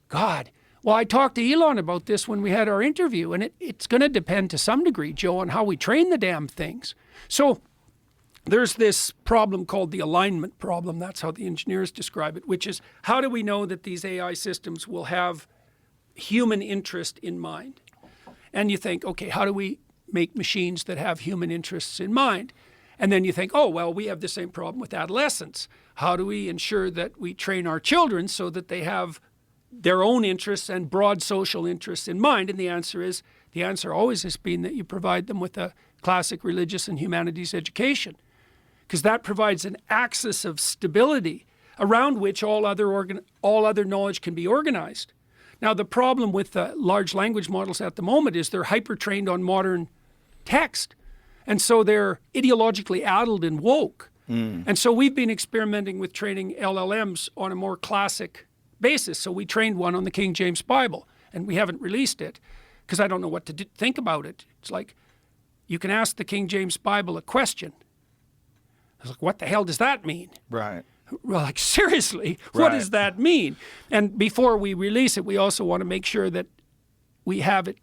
God. Well, I talked to Elon about this when we had our interview, and it's going to depend to some degree, Joe, on how we train the damn things. So there's this problem called the alignment problem. That's how the engineers describe it, which is how do we know that these AI systems will have human interest in mind? And you think, okay, how do we make machines that have human interests in mind? And then you think, oh, well, we have the same problem with adolescents. How do we ensure that we train our children so that they have their own interests and broad social interests in mind? And the answer always has been that you provide them with a classic religious and humanities education, because that provides an axis of stability around which all other knowledge can be organized. Now, the problem with the large language models at the moment is they're hyper-trained on modern text. And so they're ideologically addled and woke. And so we've been experimenting with training LLMs on a more classic basis. So we trained one on the King James Bible, and we haven't released it because I don't know what to think about it. It's like, you can ask the King James Bible a question. I was like, what the hell does that mean? Right. Well, like, seriously, what does that mean? And before we release it, we also want to make sure that we have it.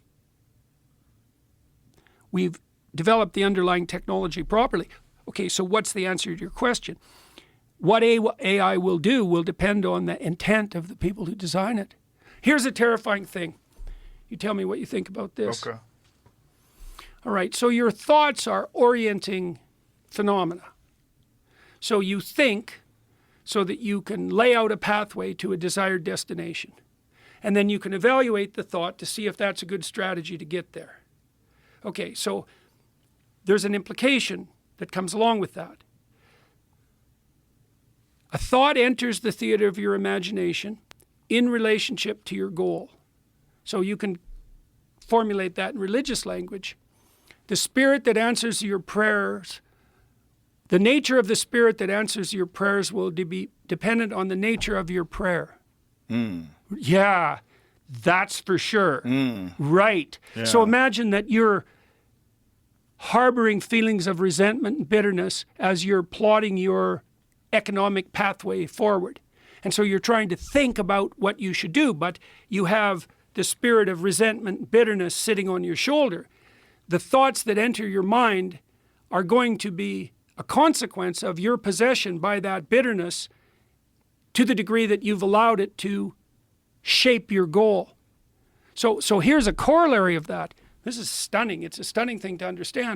We've developed the underlying technology properly. Okay, so what's the answer to your question? What AI will do will depend on the intent of the people who design it. Here's a terrifying thing. You tell me what you think about this. Okay. All right, so your thoughts are orienting phenomena. So you think so that you can lay out a pathway to a desired destination. And then you can evaluate the thought to see if that's a good strategy to get there. Okay, so there's an implication that comes along with that. A thought enters the theater of your imagination in relationship to your goal. So you can formulate that in religious language. The spirit that answers your prayers, the nature of the spirit that answers your prayers will be dependent on the nature of your prayer. Yeah, that's for sure. Right. Yeah. So imagine that you're harboring feelings of resentment and bitterness as you're plotting your economic pathway forward. And so you're trying to think about what you should do, but you have the spirit of resentment and bitterness sitting on your shoulder. The thoughts that enter your mind are going to be a consequence of your possession by that bitterness to the degree that you've allowed it to shape your goal. So here's a corollary of that. This is stunning. It's a stunning thing to understand.